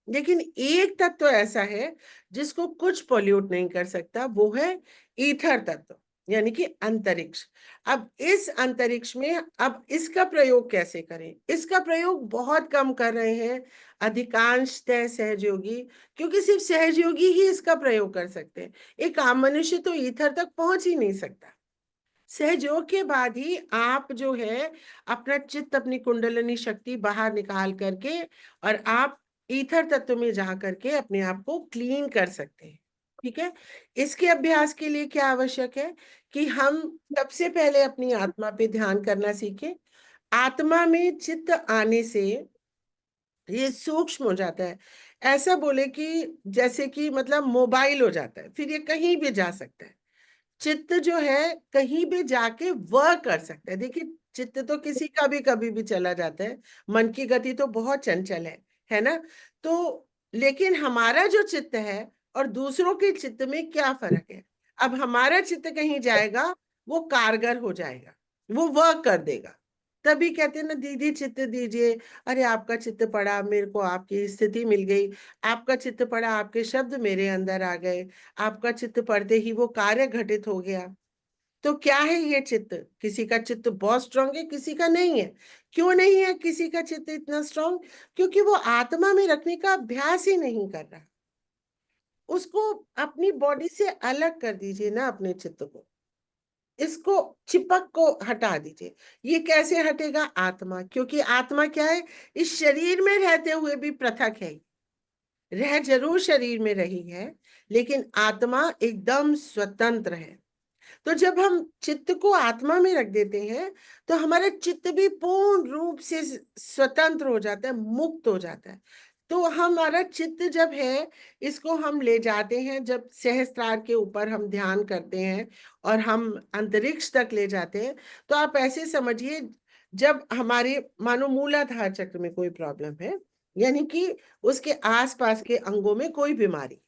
लेकिन एक तत्व ऐसा है जिसको कुछ पोल्यूट नहीं कर सकता, वो है ईथर तत्व, यानी कि अंतरिक्ष। अब इस अंतरिक्ष में अब इसका प्रयोग कैसे करें? इसका प्रयोग बहुत कम कर रहे हैं अधिकांशतः सहजयोगी, क्योंकि सिर्फ सहजयोगी ही इसका प्रयोग कर सकते हैं। एक आम मनुष्य तो ईथर तक पहुंच ही नहीं सकता। सहयोग के बाद ही आप जो है अपना चित्त, अपनी कुंडलिनी शक्ति बाहर निकाल करके और आप ईथर तत्व में जा करके अपने आप को क्लीन कर सकते हैं। ठीक है। इसके अभ्यास के लिए क्या आवश्यक है कि हम सबसे पहले अपनी आत्मा पे ध्यान करना सीखें। आत्मा में चित्त आने से ये सूक्ष्म हो जाता है। ऐसा बोले कि जैसे कि मतलब मोबाइल हो जाता है, फिर ये कहीं भी जा सकता है। चित्त जो है कहीं भी जाके वर्क कर सकता है। देखिए, चित्त तो किसी का भी कभी भी चला जाता है, मन की गति तो बहुत चंचल है ना? तो लेकिन हमारा जो चित्त है और दूसरों के चित्त में क्या फर्क है? अब हमारा चित्त कहीं जाएगा, वो कारगर हो जाएगा, वो वर्क कर देगा। तभी कहते हैं ना, दीदी चित्त दीजिए। अरे आपका चित्त पड़ा, मेरे को आपकी स्थिति मिल गई। आपका चित्त पड़ा, आपके शब्द मेरे अंदर आ गए। आपका चित्त पढ़ते ही वो कार्य घटित हो गया। तो क्या है ये चित्त? किसी का चित्त बहुत स्ट्रांग है, किसी का नहीं है। क्यों नहीं है किसी का चित्त इतना स्ट्रांग? क्योंकि वो आत्मा में रखने का अभ्यास ही नहीं कर रहा। उसको अपनी बॉडी से अलग कर दीजिए ना, अपने चित्त को। इसको, चिपक को हटा दीजिए। ये कैसे हटेगा? आत्मा, क्योंकि आत्मा क्या है? इस शरीर में रहते हुए भी पृथक है। रह जरूर शरीर में रही है, लेकिन आत्मा एकदम स्वतंत्र है। तो जब हम चित्त को आत्मा में रख देते हैं, तो हमारा चित्त भी पूर्ण रूप से स्वतंत्र हो जाता है, मुक्त हो जाता है। तो हमारा चित्त जब है, इसको हम ले जाते हैं, जब सहस्त्रार के ऊपर हम ध्यान करते हैं और हम अंतरिक्ष तक ले जाते हैं, तो आप ऐसे समझिए, जब हमारे मानो मूलाधार चक्र में कोई प्रॉब्लम है, यानी कि उसके आसपास के अंगों में कोई बीमारी,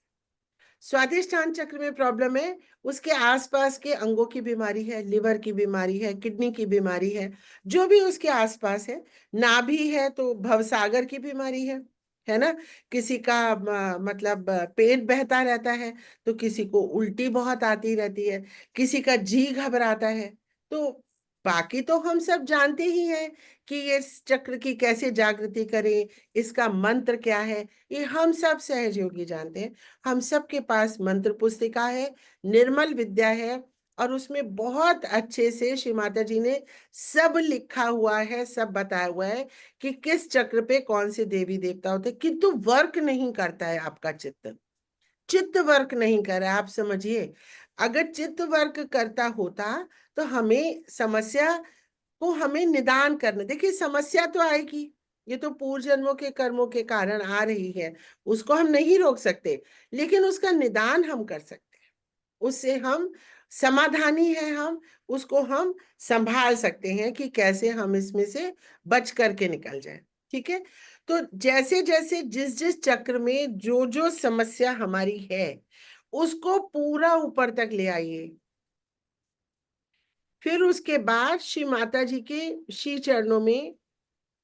स्वादिष्ठान चक्र में प्रॉब्लम है, उसके आसपास के अंगों की बीमारी है, लिवर की बीमारी है, किडनी की बीमारी है, जो भी उसके आसपास है। नाभि है तो भवसागर की बीमारी है ना? किसी का मतलब पेट बहता रहता है, तो किसी को उल्टी बहुत आती रहती है, किसी का जी घबराता है। तो बाकी तो हम सब जानते ही हैं कि ये चक्र की कैसे जागृति करें, इसका मंत्र क्या है, ये हम सब सहजयोगी जानते हैं। हम सबके पास मंत्र पुस्तिका है, निर्मल विद्या है, और उसमें बहुत अच्छे से श्री माता जी ने सब लिखा हुआ है, सब बताया हुआ है कि किस चक्र पे कौन से देवी देवता होते, किंतु वर्क नहीं करता है आपका चित्त। चित्त वर्क नहीं कर रहा है, आप समझिए। अगर चित्त वर्क करता होता तो हमें समस्या को हमें निदान करना, देखिए समस्या तो आएगी, ये तो पूर्व जन्मों के कर्मों के कारण आ रही है, उसको हम नहीं रोक सकते, लेकिन उसका निदान हम कर सकते हैं। उससे हम समाधानी है, हम उसको हम संभाल सकते हैं कि कैसे हम इसमें से बच करके निकल जाए। ठीक है। तो जैसे जैसे जिस जिस चक्र में जो जो समस्या हमारी है, उसको पूरा ऊपर तक ले आइए। फिर उसके बाद श्री माता जी के श्री चरणों में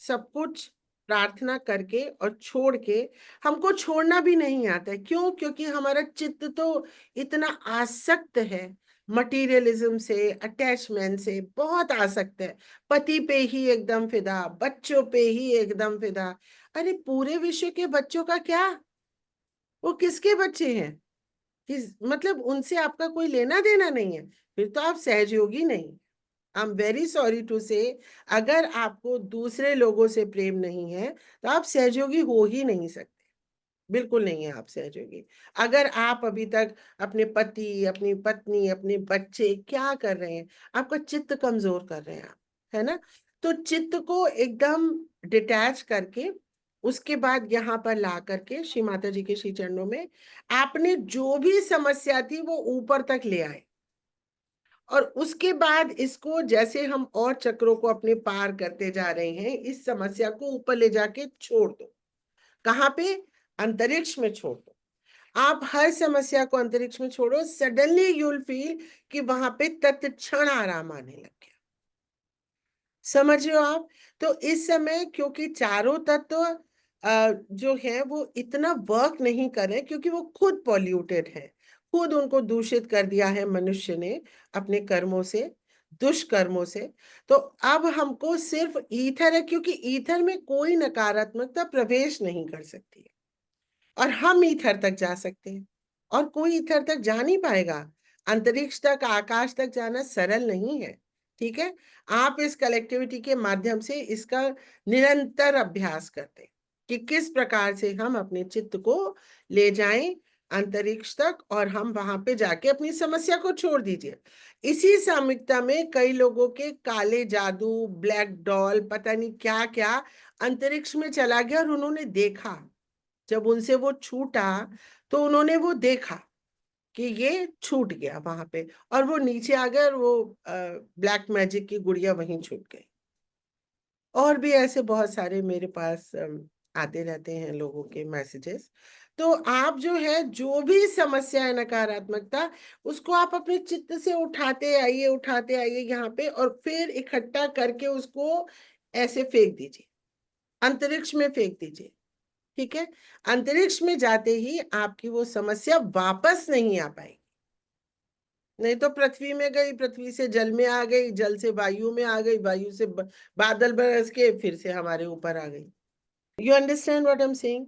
सब कुछ प्रार्थना करके और छोड़ के, हमको छोड़ना भी नहीं आता है। क्यों? क्योंकि हमारा चित्त तो इतना आसक्त है, मटीरियलिज्म से, अटैचमेंट से बहुत आसक्त है। पति पे ही एकदम फिदा, बच्चों पे ही एकदम फिदा। अरे पूरे विश्व के बच्चों का क्या? वो किसके बच्चे हैं? मतलब उनसे आपका कोई लेना देना नहीं है, फिर तो आप सहजयोगी नहीं। I am very sorry to say, अगर आपको दूसरे लोगों से प्रेम नहीं है, तो आप सहयोगी हो ही नहीं सकते। बिल्कुल नहीं है आप सहयोगी। अगर आप अभी तक अपने पति, अपनी पत्नी, अपने बच्चे क्या कर रहे हैं? आपका चित्त कमजोर कर रहे हैं आप, है ना? तो चित्त को एकदम डिटैच करके, उसके बाद यहाँ पर ला करके श्री माता जी के श्री चरणों में आपने जो भी समस्या थी वो ऊपर तक ले आए। और उसके बाद इसको, जैसे हम और चक्रों को अपने पार करते जा रहे हैं, इस समस्या को ऊपर ले जाके छोड़ दो। कहाँ पे? अंतरिक्ष में छोड़ दो। आप हर समस्या को अंतरिक्ष में छोड़ो, सडनली यू विल फील कि वहां पे तत्क्षण आराम आने लग गया। समझ रहे हो आप? तो इस समय क्योंकि चारों तत्व जो है वो इतना वर्क नहीं कर रहे क्योंकि वो खुद पॉल्यूटेड है, खुद उनको दूषित कर दिया है मनुष्य ने अपने कर्मों से, दुष्कर्मों से। तो अब हमको सिर्फ ईथर है, क्योंकि ईथर में कोई नकारात्मकता प्रवेश नहीं कर सकती है और हम ईथर तक जा सकते हैं और कोई ईथर तक जा नहीं पाएगा। अंतरिक्ष तक, आकाश तक जाना सरल नहीं है। ठीक है, आप इस कलेक्टिविटी के माध्यम से इसका निरंतर अभ्यास करते हैं कि किस प्रकार से हम अपने चित्त को ले जाएं अंतरिक्ष तक और हम वहां पे जाके अपनी समस्या को छोड़ दीजिए। इसी सामयिकता में कई लोगों के काले जादू, ब्लैक डॉल, पता नहीं क्या क्या अंतरिक्ष में चला गया और उन्होंने देखा। जब उनसे वो छूटा तो उन्होंने वो देखा कि ये छूट गया वहां पे और वो नीचे आ गए और वो ब्लैक मैजिक की गुड़िया वहीं छूट गई। और भी ऐसे बहुत सारे मेरे पास आते रहते हैं लोगों के मैसेजेस। तो आप जो है, जो भी समस्या है नकारात्मकता, उसको आप अपने चित्त से उठाते आइए यहाँ पे और फिर इकट्ठा करके उसको ऐसे फेंक दीजिए, अंतरिक्ष में फेंक दीजिए। ठीक है, अंतरिक्ष में जाते ही आपकी वो समस्या वापस नहीं आ पाएगी। नहीं तो पृथ्वी में गई, पृथ्वी से जल में आ गई, जल से वायु में आ गई, वायु से बादल बरस के फिर से हमारे ऊपर आ गई। You understand what I am saying?